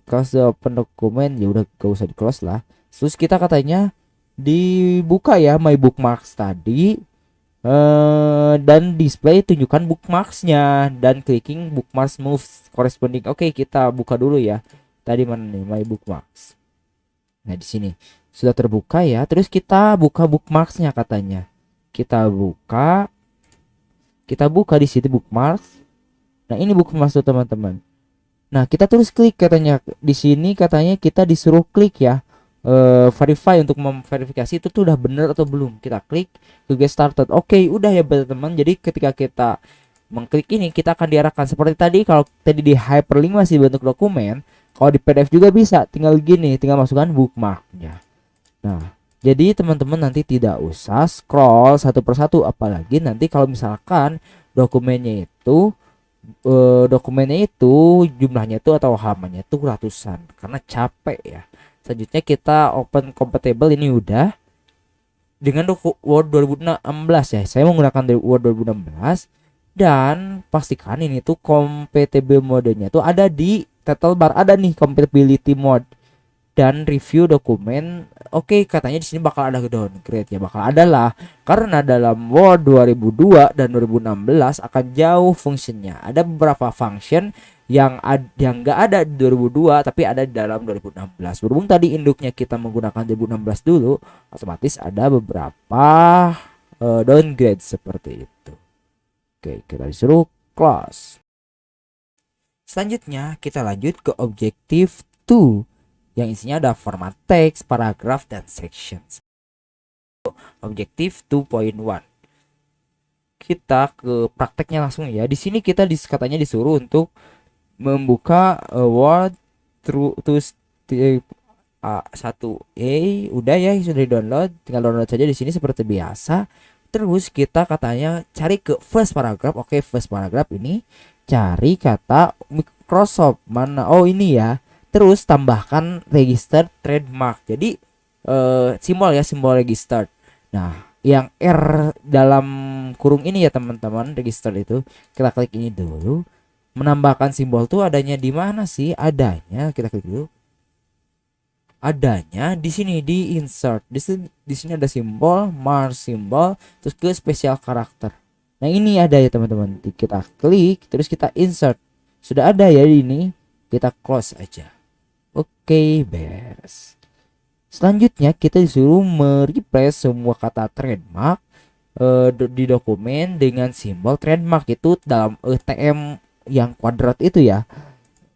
close the open dokumen, ya udah gak usah di close lah. Terus kita katanya dibuka ya My Bookmarks tadi, dan display tunjukkan bookmarksnya dan clicking bookmarks moves corresponding. Kita buka dulu ya. Tadi mana nih My Bookmarks? Nah, di sini sudah terbuka ya. Terus kita buka bookmarksnya katanya. Kita buka di sini bookmarks. Nah, ini bookmarks tuh teman-teman. Nah, kita terus klik katanya. Di sini katanya kita disuruh klik ya, verify untuk memverifikasi itu tuh udah bener atau belum. Kita klik to get started. Udah ya teman-teman. Jadi ketika kita mengklik ini, kita akan diarahkan seperti tadi. Kalau tadi di hyperlink masih bentuk dokumen, kalau di PDF juga bisa. Tinggal gini, tinggal masukkan bookmarknya. Nah, jadi teman-teman nanti tidak usah scroll satu persatu, apalagi nanti kalau misalkan dokumennya itu jumlahnya itu atau halamannya itu ratusan, karena capek ya. Selanjutnya kita open compatible, ini udah dengan Word 2016 ya. Saya menggunakan Word 2016 dan pastikan ini tuh compatible modenya tuh ada di title bar, ada nih compatibility mode dan review dokumen. Oke, katanya di sini bakal ada downgrade ya, bakal ada lah karena dalam Word 2002 dan 2016 akan jauh fungsinya. Ada beberapa function yang enggak ada di 2002 tapi ada di dalam 2016. Berhubung tadi induknya kita menggunakan 2016 dulu, otomatis ada beberapa downgrade seperti itu. Oke, kita disuruh close. Selanjutnya kita lanjut ke objective 2 yang isinya ada format teks, paragraf, dan sections. Objektif 2.1. Kita ke prakteknya langsung ya. Di sini kita katanya disuruh untuk membuka Word to 1A. Udah ya, sudah di download, tinggal download saja di sini seperti biasa. Terus kita katanya cari ke first paragraph. Oke, first paragraph ini cari kata Microsoft. Mana? Oh, ini ya. Terus tambahkan register trademark. Jadi simbol ya, simbol register. Nah, yang R dalam kurung ini ya teman-teman, register itu kita klik ini dulu. Menambahkan simbol tuh adanya di mana sih? Adanya, kita klik dulu. Adanya di sini di insert. Di sini ada simbol, mark simbol, terus ke special karakter. Nah, ini ada ya teman-teman. Kita klik, terus kita insert. Sudah ada ya ini. Kita close aja. Oke, beres. Selanjutnya kita disuruh mereplace semua kata trademark di dokumen dengan simbol trademark itu dalam TM yang kuadrat itu ya.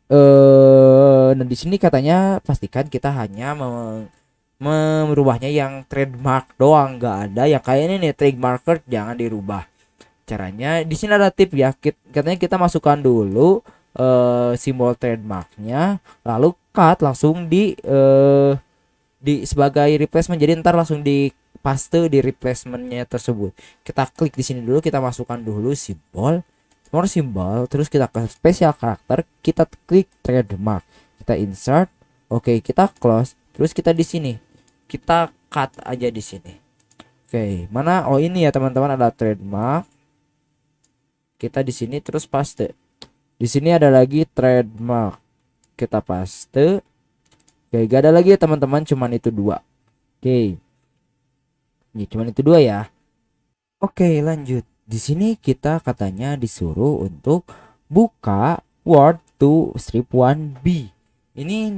Nah di sini katanya pastikan kita hanya merubahnya yang trademark doang, nggak ada yang kayak ini nih trademarker, jangan dirubah. Caranya di sini ada tip ya, katanya kita masukkan dulu simbol trademarknya, lalu cut langsung di sebagai replacement, jadi ntar langsung di paste di replacementnya tersebut. Kita klik di sini dulu, kita masukkan dulu simbol, more simbol, terus kita ke special karakter, kita klik trademark, kita insert, oke, kita close, terus kita di sini kita cut aja di sini. Oke, mana? Oh ini ya teman-teman, ada trademark, kita di sini terus paste. Di sini ada lagi trademark, kita paste. Oke, gak ada lagi ya teman-teman, cuman itu dua. Oke, ini cuman itu dua ya. Oke, lanjut. Di sini kita katanya disuruh untuk buka Word to strip 1B. Ini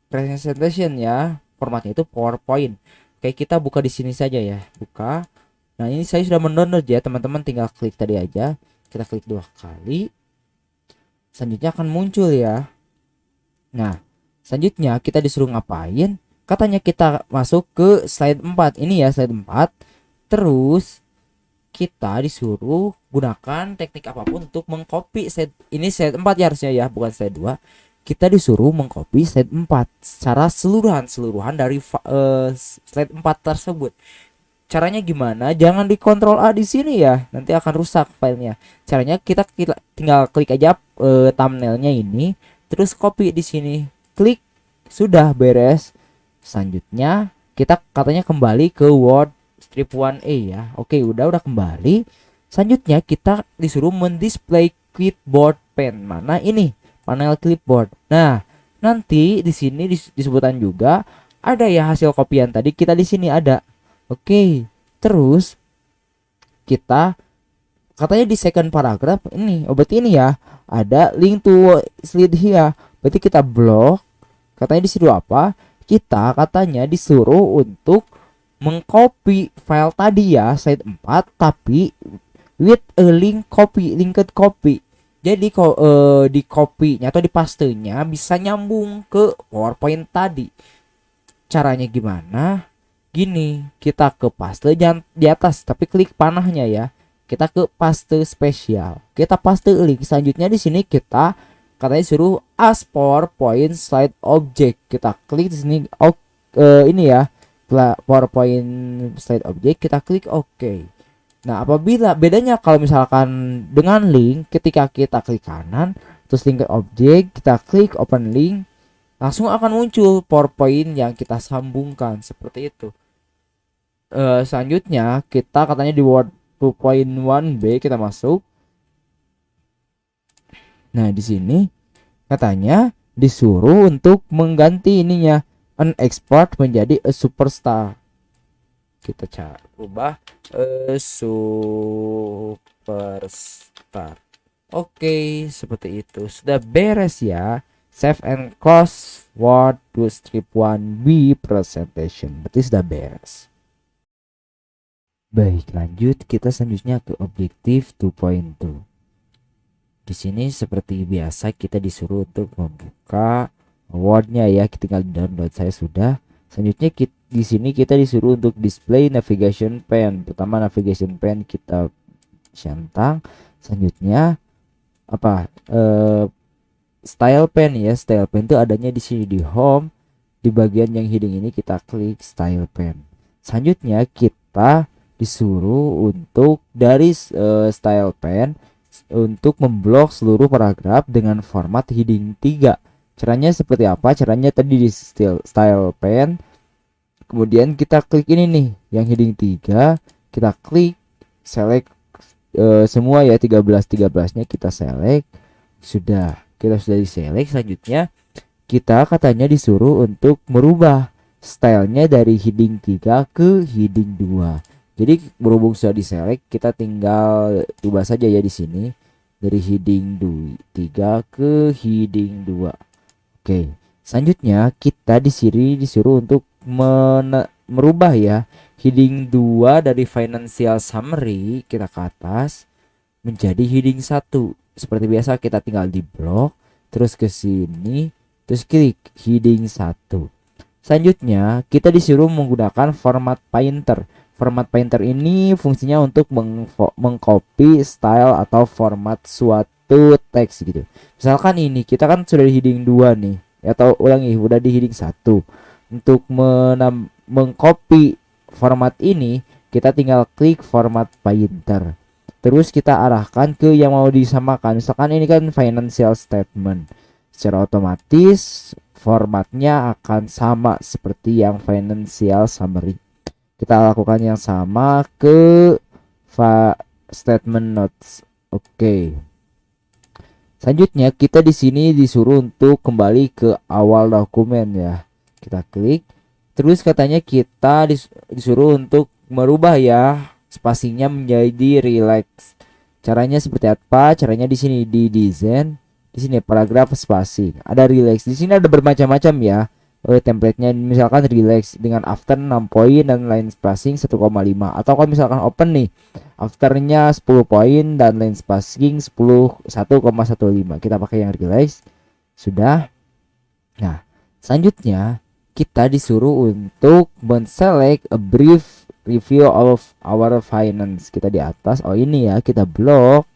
presentation ya, formatnya itu PowerPoint. Oke, kita buka di sini saja ya, buka. Nah, ini saya sudah mendownload ya, teman-teman tinggal klik tadi aja. Kita klik 2 kali. Selanjutnya akan muncul ya. Nah, selanjutnya kita disuruh ngapain? Katanya kita masuk ke slide 4. Ini ya slide 4. Terus kita disuruh gunakan teknik apapun untuk mengcopy slide. Ini slide 4 ya harusnya ya, bukan slide 2. Kita disuruh mengcopy slide 4 secara seluruhan dari slide 4 tersebut. Caranya gimana? Jangan dikontrol A di sini ya, nanti akan rusak filenya. Caranya kita tinggal klik aja thumbnailnya ini, terus copy di sini, klik, sudah beres. Selanjutnya kita katanya kembali ke Word strip 1A ya. Oke, udah kembali. Selanjutnya kita disuruh mendisplay clipboard pen. Mana ini? Panel clipboard. Nah, nanti di sini disebutkan juga ada ya hasil kopian tadi, kita di sini ada. Oke, terus kita katanya di second paragraph ini, berarti ini ya, ada link to slide here. Berarti kita blok. Katanya disuruh apa? Kita katanya disuruh untuk mengcopy file tadi ya, slide 4, tapi with a linked copy. Jadi di copy-nya atau di pastenya bisa nyambung ke PowerPoint tadi. Caranya gimana? Gini, kita ke paste, jangan di atas tapi klik panahnya ya. Kita ke paste spesial, kita paste link. Selanjutnya di sini kita katanya suruh as PowerPoint slide object. Kita klik di sini, ini ya, PowerPoint slide object, kita klik OK. Nah, apabila bedanya kalau misalkan dengan link, ketika kita klik kanan terus link object, kita klik open link, langsung akan muncul PowerPoint yang kita sambungkan seperti itu. Selanjutnya kita katanya di Word 2.1b kita masuk. Nah, di sini katanya disuruh untuk mengganti ininya an expert menjadi a superstar. Kita cari ubah a superstar. Oke, seperti itu. Sudah beres ya. Save and close Word 2.1b presentation. Berarti sudah beres. Baik, lanjut kita selanjutnya ke objektif 2.2. Di sini seperti biasa kita disuruh untuk membuka Word-nya ya, kita tinggal download, saya sudah. Selanjutnya di sini kita disuruh untuk display navigation pane. Pertama navigation pane kita centang. Selanjutnya apa? Style pane ya. Style pane itu adanya di sini di home. Di bagian yang heading ini kita klik style pane. Selanjutnya kita disuruh untuk dari style pane untuk memblok seluruh paragraf dengan format heading 3. Caranya seperti apa? Caranya tadi di style pane, kemudian kita klik ini nih yang heading 3, kita klik select semua ya, 13-13-nya kita select. Kita sudah diselect. Selanjutnya kita katanya disuruh untuk merubah stylenya dari heading 3 ke heading 2. Jadi berhubung sudah diselect, kita tinggal ubah saja ya di sini dari heading 3 ke heading 2. Oke, selanjutnya kita di sini disuruh untuk merubah ya heading 2 dari financial summary kita ke atas menjadi heading 1. Seperti biasa kita tinggal di blok, terus ke sini, terus klik heading 1. Selanjutnya kita disuruh menggunakan format painter. Format painter ini fungsinya untuk mengcopy style atau format suatu teks gitu. Misalkan ini kita kan sudah di heading 2 nih, atau ulangi udah di heading 1. Untuk mengcopy format ini kita tinggal klik format painter. Terus kita arahkan ke yang mau disamakan. Misalkan ini kan financial statement. Secara otomatis formatnya akan sama seperti yang financial summary. Kita lakukan yang sama ke statement notes. Oke. Selanjutnya kita di sini disuruh untuk kembali ke awal dokumen ya. Kita klik. Terus katanya kita disuruh untuk merubah ya spasinya menjadi relax. Caranya seperti apa? Caranya di sini di design. Di sini paragraf spasi. Ada relax. Di sini ada bermacam-macam ya. Template-nya misalkan relax dengan after 6 poin dan line spacing 1,5, atau kalau misalkan open nih afternya 10 poin dan line spacing 1,15, kita pakai yang relax. Sudah. Nah, selanjutnya kita disuruh untuk men-select a brief review of our finance. Kita di atas, oh ini ya, kita blok.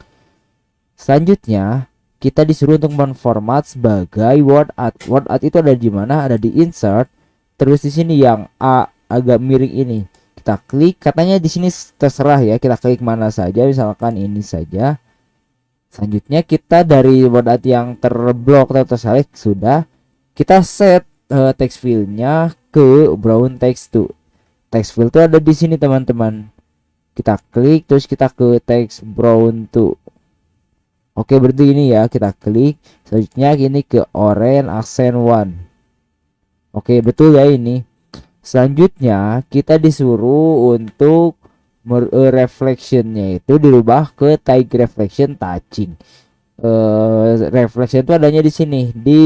Selanjutnya kita disuruh untuk menformat sebagai word art. Word art itu ada di mana? Ada di insert. Terus di sini yang A agak miring ini kita klik. Katanya di sini terserah ya, kita klik mana saja, misalkan ini saja. Selanjutnya kita dari word art yang terblok atau terselect sudah, kita set text fill-nya ke brown text to. Text fill itu ada di sini teman-teman. Kita klik terus kita ke text brown to. Oke, berarti ini ya, kita klik. Selanjutnya gini ke orange accent 1. Oke, betul ya ini. Selanjutnya kita disuruh untuk reflectionnya itu dirubah ke tag reflection touching. Reflection itu adanya di sini di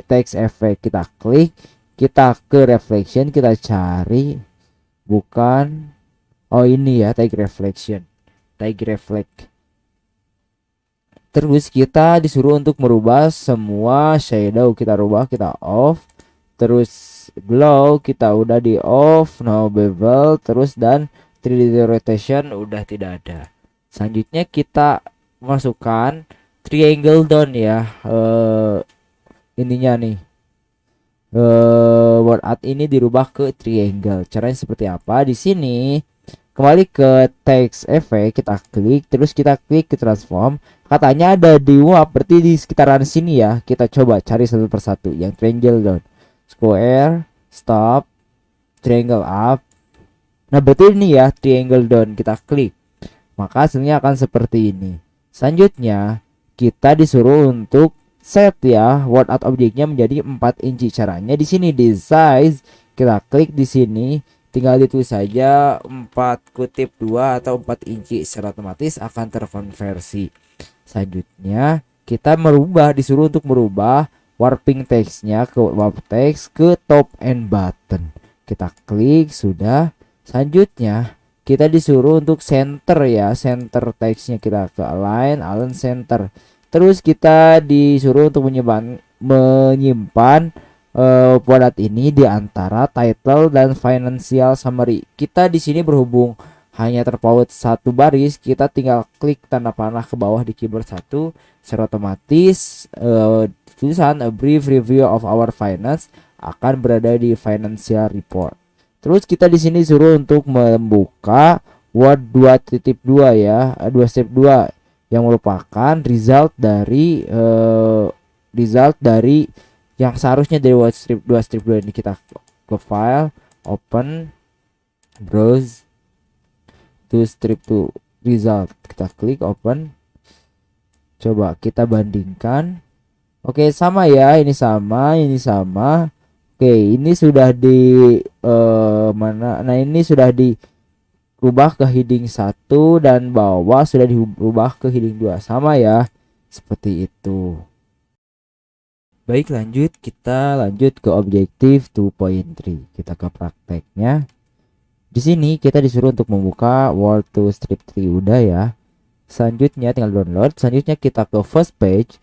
text effect. Kita klik, kita ke reflection, kita cari, bukan, oh ini ya tag reflection, tag reflect. Terus kita disuruh untuk merubah semua shadow, kita rubah, kita off. Terus glow kita udah di off, no bevel, terus dan 3D rotation udah tidak ada. Selanjutnya kita masukkan triangle down ya, ininya nih, word art ini dirubah ke triangle. Caranya seperti apa? Di sini kembali ke text effect, kita klik, terus kita klik ke transform. Katanya ada di WAP, berarti di sekitaran sini ya. Kita coba cari satu persatu. Yang triangle down, square, stop, triangle up. Nah berarti ini ya triangle down, kita klik, maka hasilnya akan seperti ini. Selanjutnya kita disuruh untuk set ya word out objeknya menjadi 4 inci. Caranya di sini di size, kita klik di sini, tinggal ditulis saja 4/2 atau 4 inci, secara otomatis akan terkonversi. Selanjutnya kita disuruh untuk merubah warping textnya ke warp text ke top and button. Kita klik, sudah. Selanjutnya kita disuruh untuk center ya, center textnya kita ke align center. Terus kita disuruh untuk menyimpan produk ini di antara title dan financial summary. Kita di sini berhubung hanya terpaut satu baris, kita tinggal klik tanda panah ke bawah di keyboard satu, secara otomatis tulisan a brief review of our finance akan berada di financial report. Terus kita di sini suruh untuk membuka Word 2.2 ya, 2 yang merupakan result dari yang seharusnya dari Word 2 ini. Kita ke file, open, browse to strip to result. Kita klik open. Coba kita bandingkan. Oke, sama ya, ini sama, ini sama. Oke, ini sudah di mana? Nah, ini sudah dirubah ke heading 1 dan bawah sudah dirubah ke heading 2. Sama ya, seperti itu. Baik, kita lanjut ke objektif 2.3. Kita ke prakteknya. Di sini kita disuruh untuk membuka Word to Strip 3, udah ya. Selanjutnya tinggal download. Selanjutnya kita ke first page,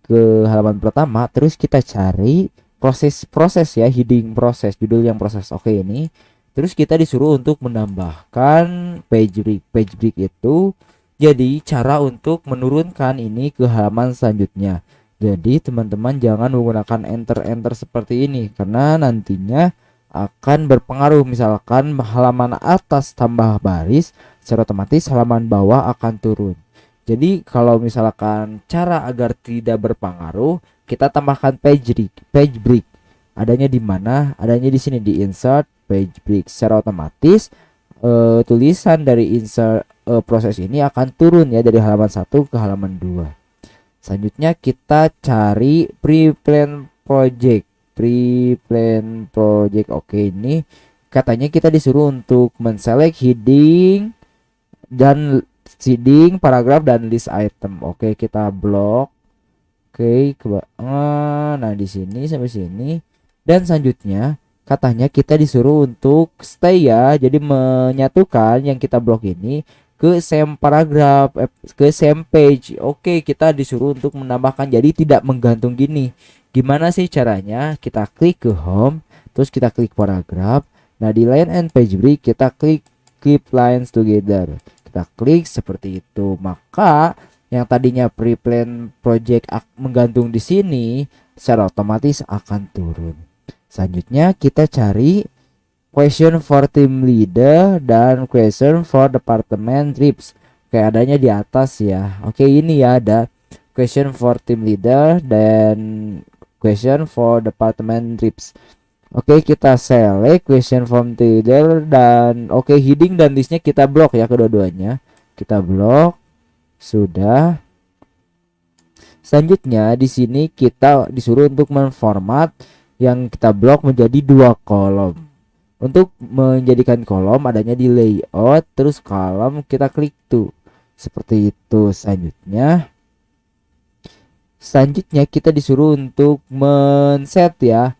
ke halaman pertama, terus kita cari proses ya, heading proses, judul yang proses. Oke, ini terus kita disuruh untuk menambahkan page break itu jadi cara untuk menurunkan ini ke halaman selanjutnya. Jadi teman-teman jangan menggunakan enter seperti ini, karena nantinya akan berpengaruh. Misalkan halaman atas tambah baris, secara otomatis halaman bawah akan turun. Jadi kalau misalkan cara agar tidak berpengaruh, kita tambahkan page break. Adanya di mana? Adanya di sini, di insert page break. Secara otomatis tulisan dari insert proses ini akan turun ya dari halaman 1 ke halaman 2. Selanjutnya kita cari pre-plan project. Oke, ini katanya kita disuruh untuk menselect heading, paragraf dan list item. Oke, kita blok. Oke, nah di sini sampai sini. Dan selanjutnya katanya kita disuruh untuk stay ya, jadi menyatukan yang kita blok ini ke same paragraph, ke same page. Oke, kita disuruh untuk menambahkan jadi tidak menggantung gini. Gimana sih caranya? Kita klik ke home, terus kita klik paragraph. Nah, di line and page break kita klik keep lines together. Kita klik seperti itu. Maka yang tadinya pre-plan project menggantung di sini, secara otomatis akan turun. Selanjutnya kita cari question for team leader dan question for department trips. Kayak adanya di atas ya. Oke, ini ya, ada question for team leader dan question for department trips. Oke, kita select question from team leader dan oke, heading dan listnya kita blok ya, kedua-duanya. Kita blok. Sudah. Selanjutnya di sini kita disuruh untuk menformat yang kita blok menjadi 2 kolom. Untuk menjadikan kolom adanya di layout, terus kolom kita klik tuh. Seperti itu. Selanjutnya kita disuruh untuk men-set ya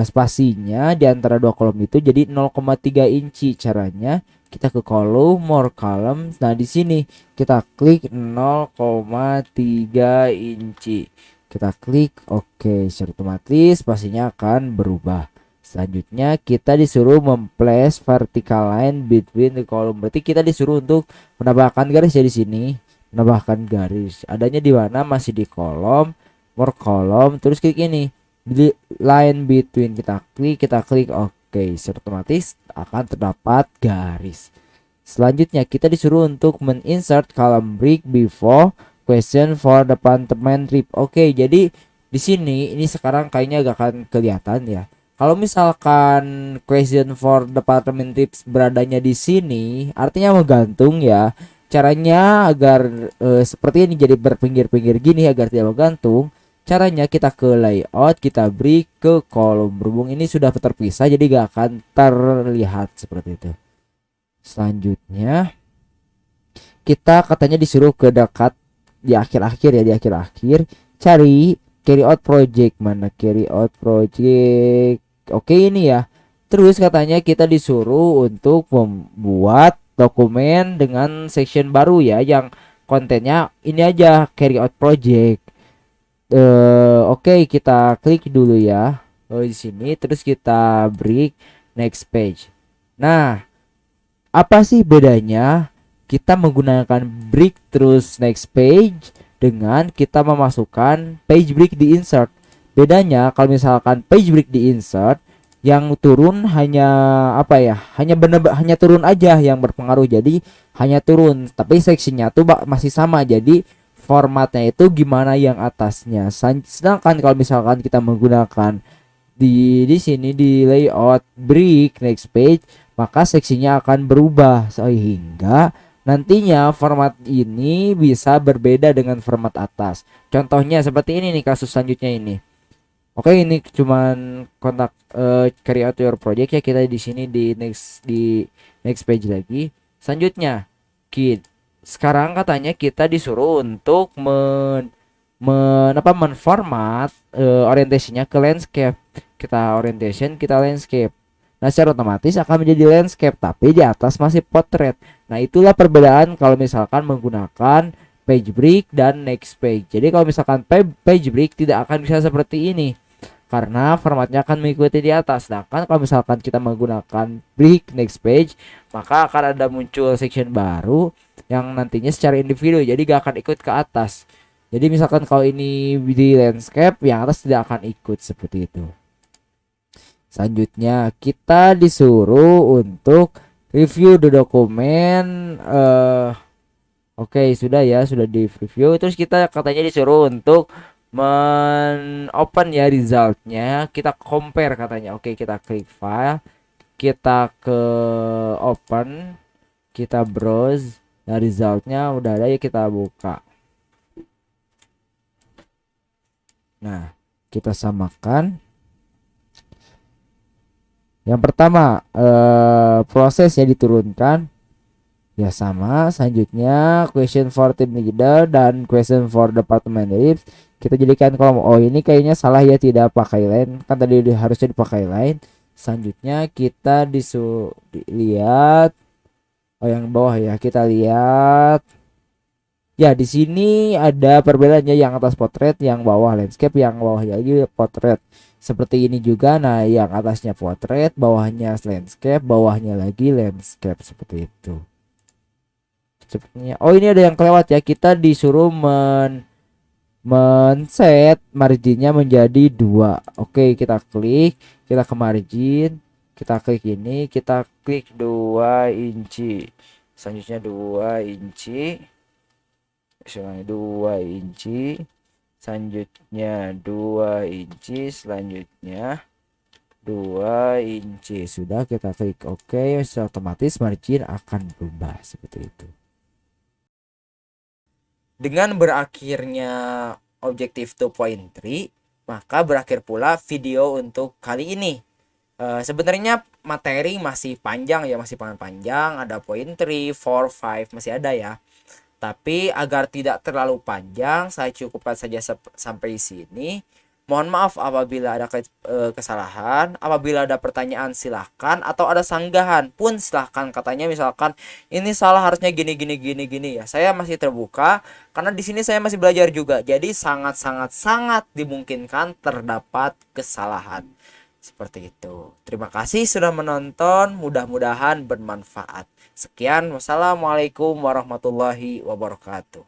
spasinya di antara 2 kolom itu jadi 0,3 inci. Caranya kita ke kolom more columns. Nah, di sini kita klik 0,3 inci. Kita klik oke, secara otomatis spasinya akan berubah. Selanjutnya kita disuruh memplace vertical line between the column. Berarti kita disuruh untuk menambahkan garis ya di sini. Menambahkan garis. Adanya di mana? Masih di kolom, more column, terus klik ini. Di line between kita klik oke, secara otomatis akan terdapat garis. Selanjutnya kita disuruh untuk men-insert column break before question for department trip. Oke, jadi di sini ini sekarang kayaknya gak akan kelihatan ya. Kalau misalkan question for department trips beradanya di sini, artinya menggantung ya. Caranya agar seperti ini jadi berpinggir-pinggir gini agar tidak menggantung. Caranya kita ke layout, kita break ke kolom berhubung ini sudah terpisah jadi gak akan terlihat seperti itu. Selanjutnya kita katanya disuruh ke dekat di akhir-akhir ya, di akhir-akhir cari carry out project. Mana carry out project? Oke, ini ya. Terus katanya kita disuruh untuk membuat dokumen dengan section baru ya, yang kontennya ini aja, carry out project. Oke, kita klik dulu ya. Di sini terus kita break next page. Nah, apa sih bedanya kita menggunakan break terus next page dengan kita memasukkan page break di insert? Bedanya kalau misalkan page break di insert, yang turun hanya apa ya? Hanya turun aja yang berpengaruh. Jadi hanya turun, tapi sectionnya tuh masih sama. Jadi formatnya itu gimana yang atasnya. Sedangkan kalau misalkan kita menggunakan di sini di layout break next page, maka seksinya akan berubah sehingga nantinya format ini bisa berbeda dengan format atas. Contohnya seperti ini nih, kasus selanjutnya ini. Oke, ini cuman kontak carry out your project ya. Kita di sini di next page lagi. Selanjutnya sekarang katanya kita disuruh untuk menformat orientasinya ke landscape. Kita orientation, kita landscape. Nah, secara otomatis akan menjadi landscape tapi di atas masih portrait. Nah, itulah perbedaan kalau misalkan menggunakan page break dan next page. Jadi kalau misalkan page break tidak akan bisa seperti ini karena formatnya akan mengikuti di atas. Sedangkan kalau misalkan kita menggunakan break next page, maka akan ada muncul section baru yang nantinya secara individu, jadi gak akan ikut ke atas. Jadi misalkan kalau ini di landscape, yang atas tidak akan ikut seperti itu. Selanjutnya kita disuruh untuk review the dokumen. Oke, sudah ya, sudah di review. Terus kita katanya disuruh untuk open ya resultnya. Kita compare katanya. Oke, kita klik file, kita ke open, kita browse. Nah, resultnya udah ada ya, kita buka. Nah, kita samakan. Yang pertama prosesnya diturunkan ya sama. Selanjutnya question for team leader dan question for department leads kita jadikan kolom. Oh, ini kayaknya salah ya, tidak pakai line, kan tadi harusnya dipakai line. Selanjutnya kita lihat yang bawah ya, kita lihat ya, di sini ada perbedaannya, yang atas potret, yang bawah landscape, yang bawah lagi potret. Seperti ini juga. Nah, yang atasnya potret, bawahnya landscape, bawahnya lagi landscape, seperti itu. Sepertinya oh, ini ada yang kelewat ya. Kita disuruh set marginnya menjadi 2. Oke, kita klik, kita ke margin, kita klik ini, kita klik 2 inci. Selanjutnya 2 inci. 2 inci. Selanjutnya 2 inci, selanjutnya 2 inci. Sudah, kita klik OK, otomatis margin akan berubah seperti itu. Dengan berakhirnya objektif 2.3, maka berakhir pula video untuk kali ini. Sebenarnya materi masih panjang ya, masih panjang, ada point 3, 4, 5 masih ada ya. Tapi agar tidak terlalu panjang, saya cukupkan saja sampai sini. Mohon maaf apabila ada kesalahan. Apabila ada pertanyaan silahkan, atau ada sanggahan pun silahkan. Katanya misalkan ini salah, harusnya gini ya. Saya masih terbuka karena di sini saya masih belajar juga. Jadi sangat dimungkinkan terdapat kesalahan. Seperti itu. Terima kasih sudah menonton. Mudah-mudahan bermanfaat. Sekian, wassalamualaikum warahmatullahi wabarakatuh.